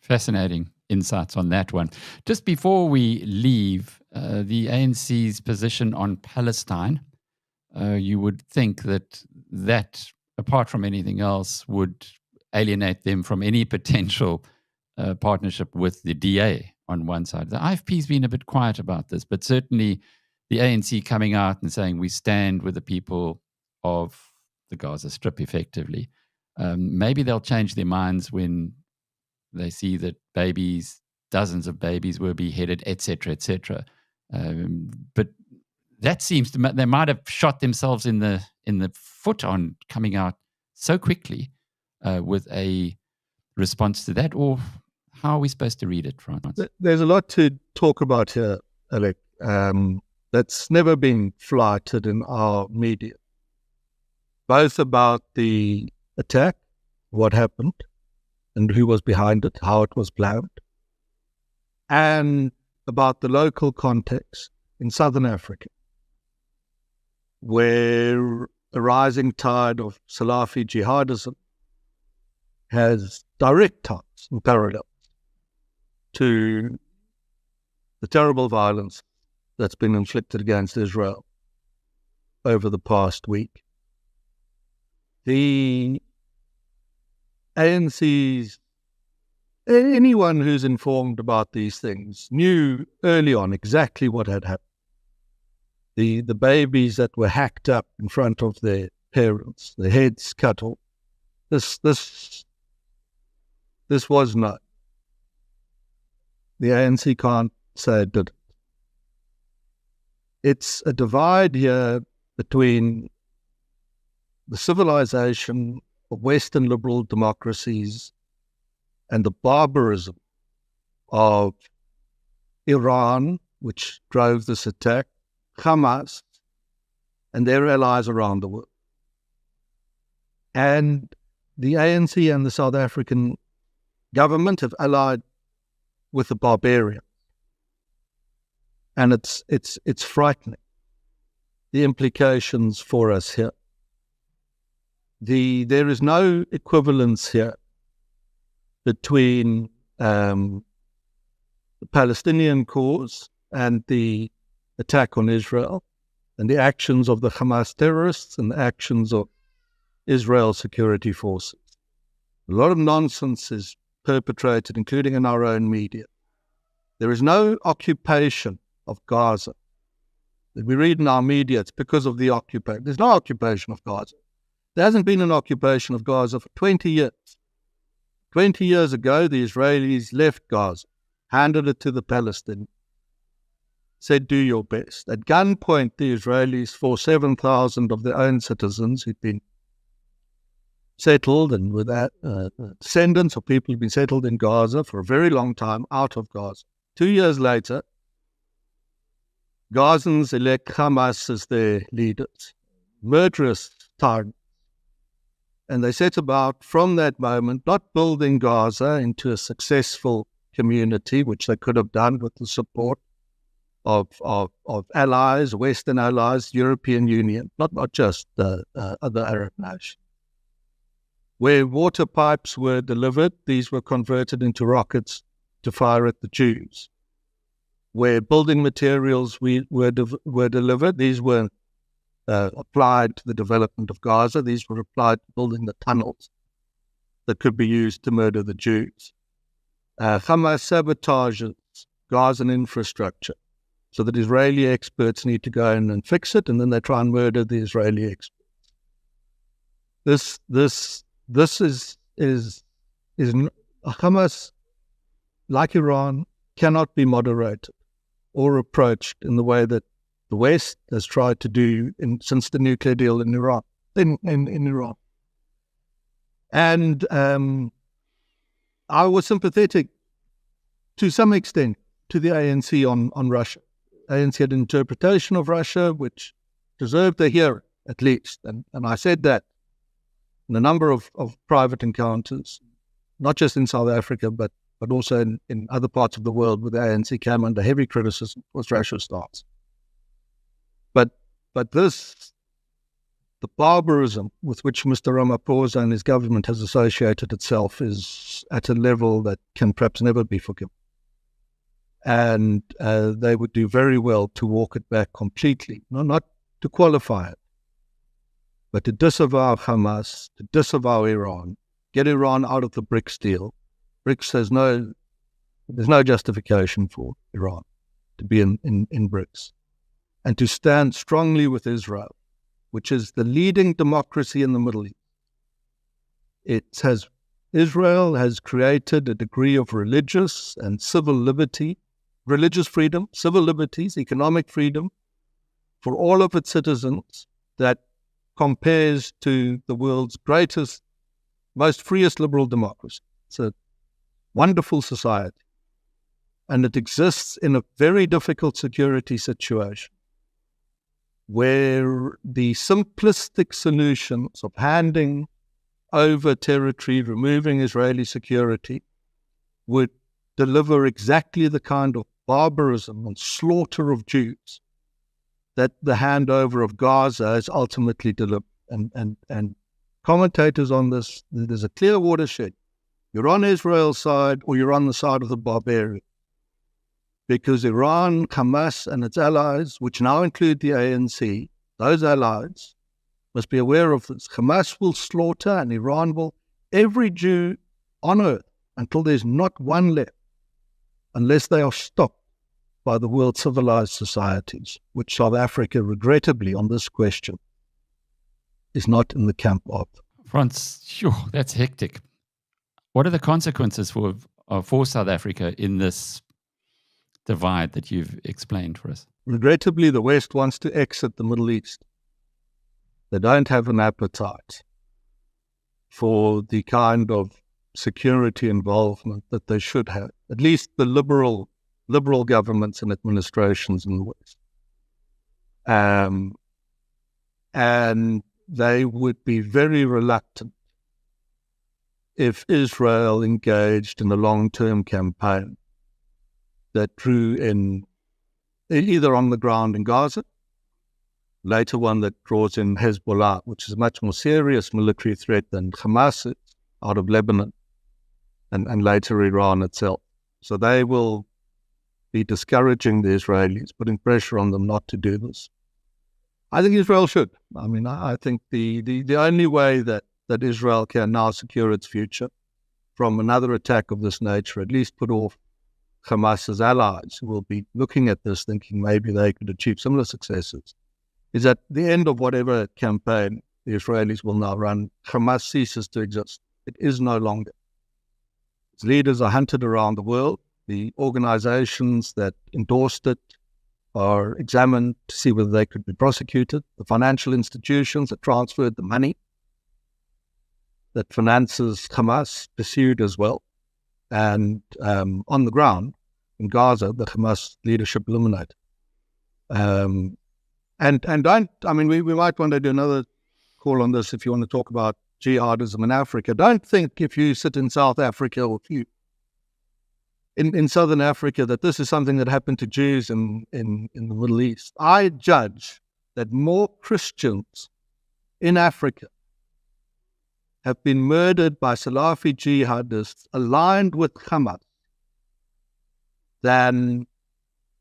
Fascinating insights on that one. Just before we leave, the ANC's position on Palestine, you would think that, apart from anything else, would alienate them from any potential partnership with the DA on one side. The IFP's been a bit quiet about this, but certainly the ANC coming out and saying we stand with the people of the Gaza Strip effectively. Maybe they'll change their minds when they see that dozens of babies were beheaded, etc., etc. But that seems to they might have shot themselves in the foot on coming out so quickly with a response to that. Or how are we supposed to read it, Frans? There's a lot to talk about here, Alec. That's never been flighted in our media, both about the attack, what happened, and who was behind it, how it was planned, and about the local context in Southern Africa, where a rising tide of Salafi jihadism has direct ties and parallels to the terrible violence that's been inflicted against Israel over the past week. The ANC's, anyone who's informed about these things knew early on exactly what had happened. The babies that were hacked up in front of their parents, their heads cut off. This was not. The ANC can't say it did. It's a divide here between the civilization of Western liberal democracies and the barbarism of Iran, which drove this attack, Hamas, and their allies around the world. And the ANC and the South African government have allied with the barbarian. And it's frightening, the implications for us here. There is no equivalence here between the Palestinian cause and the attack on Israel, and the actions of the Hamas terrorists and the actions of Israel's security forces. A lot of nonsense is perpetrated, including in our own media. There is no occupation of Gaza. We read in our media, it's because of the occupation. There's no occupation of Gaza. There hasn't been an occupation of Gaza for 20 years. 20 years ago, the Israelis left Gaza, handed it to the Palestinians, said, do your best. At gunpoint, the Israelis forced 7,000 of their own citizens who'd been settled and with descendants of people who'd been settled in Gaza for a very long time out of Gaza. 2 years later, Gazans elect Hamas as their leaders, murderous tyrants. And they set about, from that moment, not building Gaza into a successful community, which they could have done with the support of allies, Western allies, European Union, not just the other Arab nations. Where water pipes were delivered, these were converted into rockets to fire at the Jews. Where building materials were delivered, these were applied to the development of Gaza. These were applied to building the tunnels that could be used to murder the Jews. Hamas sabotages Gazan infrastructure so that Israeli experts need to go in and fix it, and then they try and murder the Israeli experts. This is Hamas, like Iran, cannot be moderated or approached in the way that the West has tried to do since the nuclear deal in Iran. In Iran, and I was sympathetic to some extent to the ANC on Russia. ANC had an interpretation of Russia which deserved a hearing, at least, and I said that in a number of private encounters, not just in South Africa, but also in other parts of the world where the ANC came under heavy criticism was Russia's stance. But this the barbarism with which Mr. Ramaphosa and his government has associated itself is at a level that can perhaps never be forgiven. And they would do very well to walk it back completely, not to qualify it, but to disavow Hamas, to disavow Iran, get Iran out of the BRICS deal. BRICS there's no justification for Iran to be in BRICS, and to stand strongly with Israel, which is the leading democracy in the Middle East. Israel has created a degree of religious and civil liberty, religious freedom, civil liberties, economic freedom for all of its citizens that compares to the world's greatest, most freest liberal democracy. It's a wonderful society. And it exists in a very difficult security situation where the simplistic solutions of handing over territory, removing Israeli security, would deliver exactly the kind of barbarism and slaughter of Jews that the handover of Gaza is ultimately delivered. And commentators on this, there's a clear watershed. You're on Israel's side or you're on the side of the barbarian. Because Iran, Hamas and its allies, which now include the ANC, those allies must be aware of this. Hamas will slaughter and Iran will, every Jew on earth until there's not one left, unless they are stopped by the world's civilized societies, which South Africa, regrettably, on this question, is not in the camp of. Frans, sure, that's hectic. What are the consequences for South Africa in this divide that you've explained for us? Regrettably, the West wants to exit the Middle East. They don't have an appetite for the kind of security involvement that they should have, at least the liberal governments and administrations in the West. And they would be very reluctant if Israel engaged in a long-term campaign that drew in either on the ground in Gaza, later one that draws in Hezbollah, which is a much more serious military threat than Hamas out of Lebanon, and later Iran itself. So they will be discouraging the Israelis, putting pressure on them not to do this. I think Israel should. I mean, I think the only way that Israel can now secure its future from another attack of this nature, at least put off Hamas's allies, who will be looking at this thinking maybe they could achieve similar successes, is at the end of whatever campaign the Israelis will now run, Hamas ceases to exist. It is no longer. Its leaders are hunted around the world. The organizations that endorsed it are examined to see whether they could be prosecuted. The financial institutions that transferred the money that finances Hamas pursued as well. And on the ground in Gaza, the Hamas leadership eliminated. We might want to do another call on this if you want to talk about jihadism in Africa. Don't think if you sit in South Africa or if you in Southern Africa that this is something that happened to Jews in the Middle East. I judge that more Christians in Africa have been murdered by Salafi jihadists aligned with Hamas than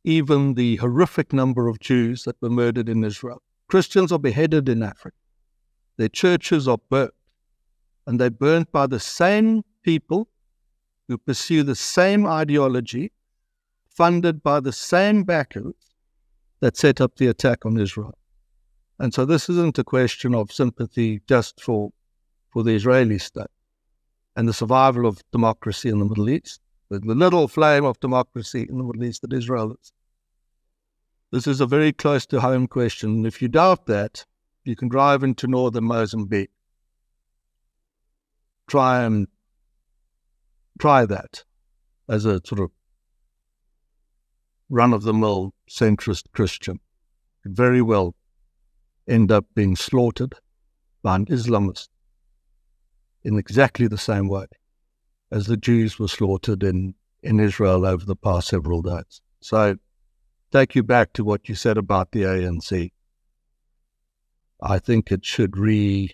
even the horrific number of Jews that were murdered in Israel. Christians are beheaded in Africa. Their churches are burnt, and they're burnt by the same people who pursue the same ideology, funded by the same backers that set up the attack on Israel. And so this isn't a question of sympathy just for the Israeli state and the survival of democracy in the Middle East, the little flame of democracy in the Middle East that Israel is. This is a very close to home question. And if you doubt that, you can drive into northern Mozambique. Try that as a sort of run-of-the-mill centrist Christian. Could very well end up being slaughtered by an Islamist in exactly the same way as the Jews were slaughtered in Israel over the past several days. So take you back to what you said about the ANC. I think it should reappraise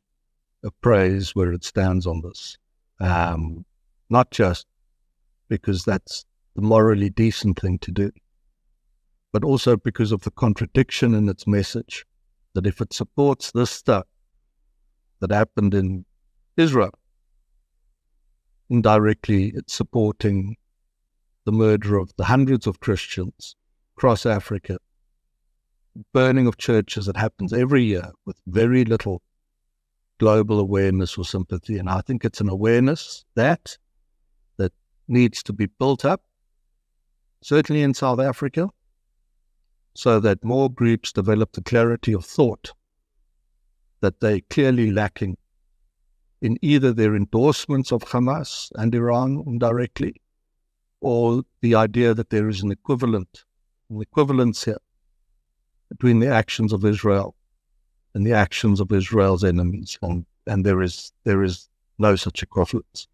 where it stands on this. Not just because that's the morally decent thing to do, but also because of the contradiction in its message, that if it supports this stuff that happened in Israel, indirectly it's supporting the murder of the hundreds of Christians across Africa, burning of churches that happens every year with very little global awareness or sympathy. And I think it's an awareness that needs to be built up, certainly in South Africa, so that more groups develop the clarity of thought that they're clearly lacking in either their endorsements of Hamas and Iran indirectly, or the idea that there is an equivalence here between the actions of Israel and the actions of Israel's enemies, and there is no such equivalence.